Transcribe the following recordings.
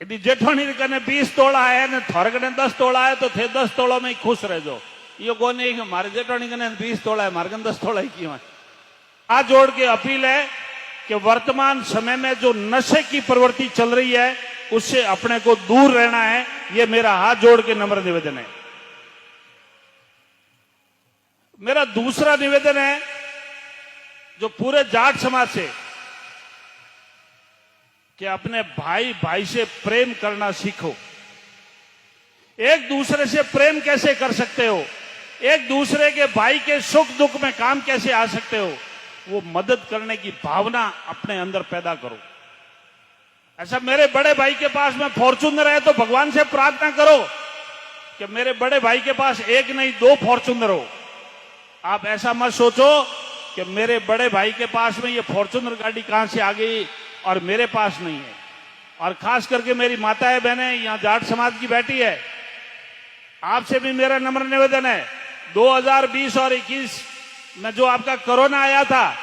यदि जेठोनी कने 20 तोड़ा है ने थोर कने 10 तोड़ा है तो थे 10 तोड़ों में ही खुश रह जाओ। ये को नहीं कि हमारे जेठोनी कने 20 तोड़ा है, हमारे कने 10 तोड़ा ही क्यों है। हाथ जोड़ के अपील है कि वर्तमान समय में जो नशे की प्रवृत्ति चल रही है उससे अपने को दूर रहना है। ये मेरा हाथ जोड़ के नम्र निवेदन है। मेरा दूसरा निवेदन है जो पूरे जाट समाज से, कि अपने भाई भाई से प्रेम करना सीखो। एक दूसरे से प्रेम कैसे कर सकते हो, एक दूसरे के भाई के सुख दुख में काम कैसे आ सकते हो, वो मदद करने की भावना अपने अंदर पैदा करो। ऐसा मेरे बड़े भाई के पास में फॉर्च्यूनर है तो भगवान से प्रार्थना करो कि मेरे बड़े भाई के पास एक नहीं 2 फॉर्च्यूनर हो। आप ऐसा मत सोचो कि मेरे बड़े भाई के पास में ये फॉर्च्यूनर गाड़ी कहां से आ गई और मेरे पास नहीं है। और खास करके मेरी माताएं बहनें, यहां जाट समाज की बैठी है, आपसे भी मेरा नम्र निवेदन है, 2020 और 21 में जो आपका कोरोना आया था,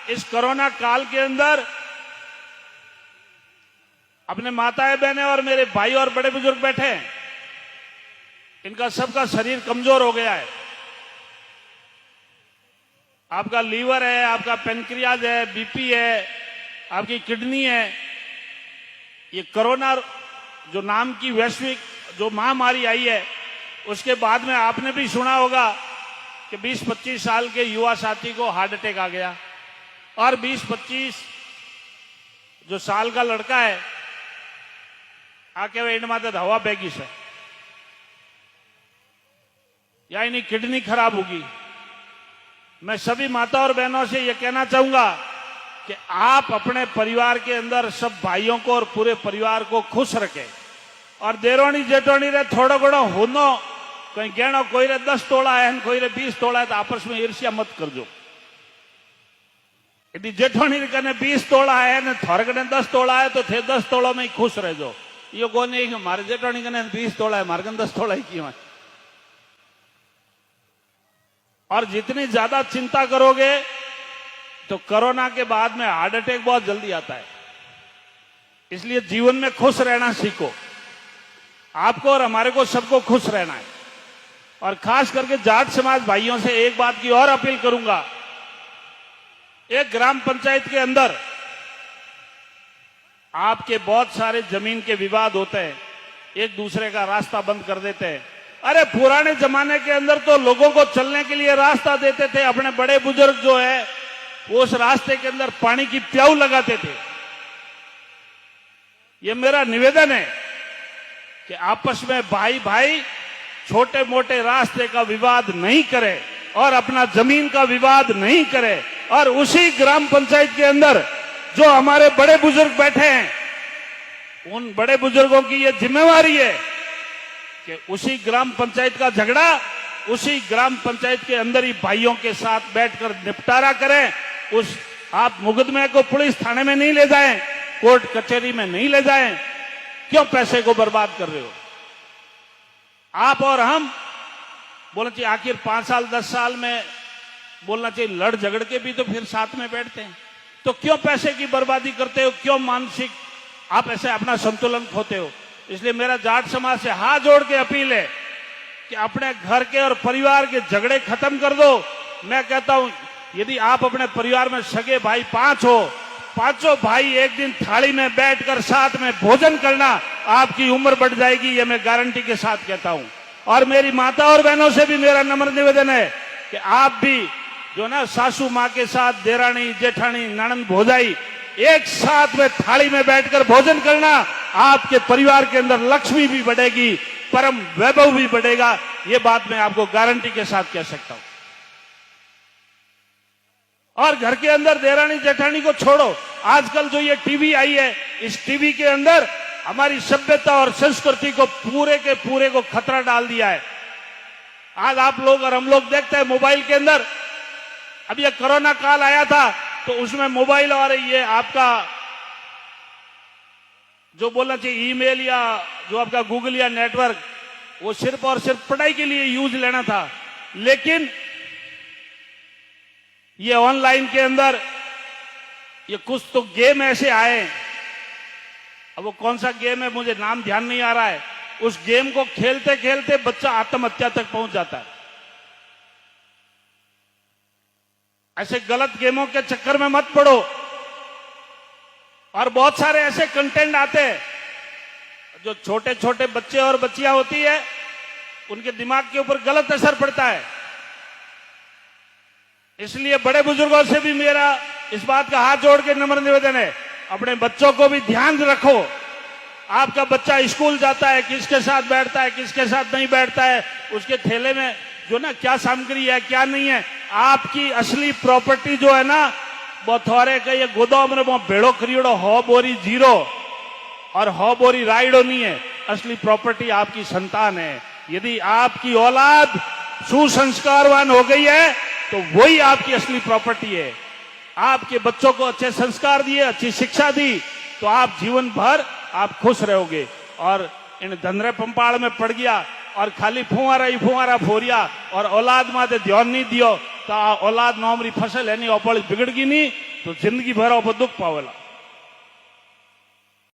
इस कोरोना काल के अंदर अपने माताएं बहनें और मेरे भाई और बड़े बुजुर्ग बैठे हैं, इनका सबका शरीर कमजोर हो गया है। आपका लीवर है, आपका पेनक्रियाज है, बीपी है, आपकी किडनी है। ये कोरोना जो नाम की वैश्विक जो महामारी आई है, उसके बाद में आपने भी सुना होगा कि 20-25 साल के युवा साथी को हार्ट अटैक आ गया और 20-25 जो साल का लड़का है आके वे इनमें हवा बैगी से या इन्हीं किडनी खराब होगी। मैं सभी माता और बहनों से यह कहना चाहूंगा कि आप अपने परिवार के अंदर सब भाइयों को और पूरे परिवार को खुश रखें। और देरोनी जेठोनी रे थोड़ा घणो होनो कहीं गहनो कोई रे 10 तोड़ा है कोई रे 20 तोड़ा है तो आपस में ईर्ष्या मत करजो। यदि जेठोनी कने 20 तोड़ा है ने थोर कने 10 तोड़ा है तो थे 10 तोड़ों में ही खुश रह जाओ। ये को नहीं कि हमारे जेठोनी कने 20 तोड़ा है, हमारे कने 10 तोड़ा ही क्यों है। और जितनी ज्यादा चिंता करोगे तो कोरोना के बाद में हार्ट अटैक बहुत जल्दी आता है। इसलिए जीवन में खुश रहना सीखो। आपको और हमारे को सबको खुश रहना है। और खास करके जाट समाज भाइयों से एक बात की और अपील करूंगा, एक ग्राम पंचायत के अंदर आपके बहुत सारे जमीन के विवाद होते हैं, एक दूसरे का रास्ता बंद कर देते हैं। अरे पुराने जमाने के अंदर तो लोगों को चलने के लिए रास्ता देते थे, अपने बड़े बुजुर्ग जो है वो उस रास्ते के अंदर पानी की प्याऊ लगाते थे। ये मेरा निवेदन है कि आपस में भाई भाई छोटे मोटे रास्ते का विवाद नहीं करे और अपना जमीन का विवाद नहीं करे। और उसी ग्राम पंचायत के अंदर जो हमारे बड़े बुजुर्ग बैठे हैं, उन बड़े बुजुर्गों की यह जिम्मेवारी है कि उसी ग्राम पंचायत का झगड़ा उसी ग्राम पंचायत के अंदर ही भाइयों के साथ बैठकर निपटारा करें। उस आप मुकदमे को पुलिस थाने में नहीं ले जाएं, कोर्ट कचहरी में नहीं ले जाएं। क्यों पैसे को बर्बाद कर रहे हो? आप और हम बोलना चाहिए आखिर 5 साल 10 साल में बोलना चाहिए लड़ झगड़ के भी तो फिर साथ में बैठते हैं। तो क्यों पैसे की बर्बादी करते हो? क्यों मानसिक आप ऐसे अपना संतुलन खोते हो? इसलिए मेरा जाट समाज से हाथ जोड़ के अपील है कि अपने घर के और परिवार के झगड़े खत्म कर दो। मैं कहता हूं यदि आप अपने परिवार में सगे भाई 5 हो, 5 भाई एक दिन थाली में बैठकर साथ में भोजन करना, आपकी उम्र बढ़ जाएगी। ये मैं गारंटी के साथ कहता हूं। और मेरी माता और बहनों से भी मेरा नम्र निवेदन है कि आप भी जो ना सासू माँ के साथ देरानी जेठानी ननंद भौजाई एक साथ में थाली में बैठकर भोजन करना, आपके परिवार के अंदर लक्ष्मी भी बढ़ेगी, परम वैभव भी बढ़ेगा। ये बात मैं आपको गारंटी के साथ कह सकता हूं। और घर के अंदर देरानी जेठानी को छोड़ो, आजकल जो ये टीवी आई है, इस टीवी के अंदर हमारी सभ्यता और संस्कृति को पूरे के पूरे को खतरा डाल दिया है। आज आप लोग और हम लोग देखते हैं मोबाइल के अंदर, अब ये कोरोना काल आया था तो उसमें मोबाइल और ये आपका जो बोलना चाहिए ईमेल या जो आपका गूगल या नेटवर्क, वो सिर्फ और सिर्फ पढ़ाई के लिए यूज लेना था। लेकिन ये ऑनलाइन के अंदर ये कुछ तो गेम ऐसे आए अब वो कौन सा गेम है मुझे नाम ध्यान नहीं आ रहा है, उस गेम को खेलते खेलते बच्चा आत्महत्या तक पहुंच जाता है। ऐसे गलत गेमों के चक्कर में मत पड़ो। और बहुत सारे ऐसे कंटेंट आते हैं जो छोटे छोटे बच्चे और बच्चियां होती है, उनके दिमाग के ऊपर गलत असर पड़ता है। इसलिए बड़े बुजुर्गों से भी मेरा इस बात का हाथ जोड़ के नम्र निवेदन है, अपने बच्चों को भी ध्यान रखो। आपका बच्चा स्कूल जाता है, किसके साथ बैठता है, किसके साथ नहीं बैठता है, उसके थैले में जो ना क्या सामग्री है क्या नहीं है। आपकी असली प्रॉपर्टी जो है ना, वो थोड़े का ये गोदाम में वो बेड़ो खरीदो हो बोरी जीरो और हो बोरी राइडो नहीं है। असली प्रॉपर्टी आपकी संतान है। यदि आपकी औलाद सुसंस्कारवान हो गई है तो वही आपकी असली प्रॉपर्टी है। आपके बच्चों को अच्छे संस्कार दिए, अच्छी शिक्षा दी, तो आप जीवन भर आप खुश रहोगे। और इन धंधरे पंपाड़ में पड़ गया और खाली फुवारा ही फुवारा फोरिया और औलाद माते ध्यान नहीं दियो तो औलाद नौमरी फसल है नहीं, बिगड़ गई नहीं तो जिंदगी भर दुख पावेला।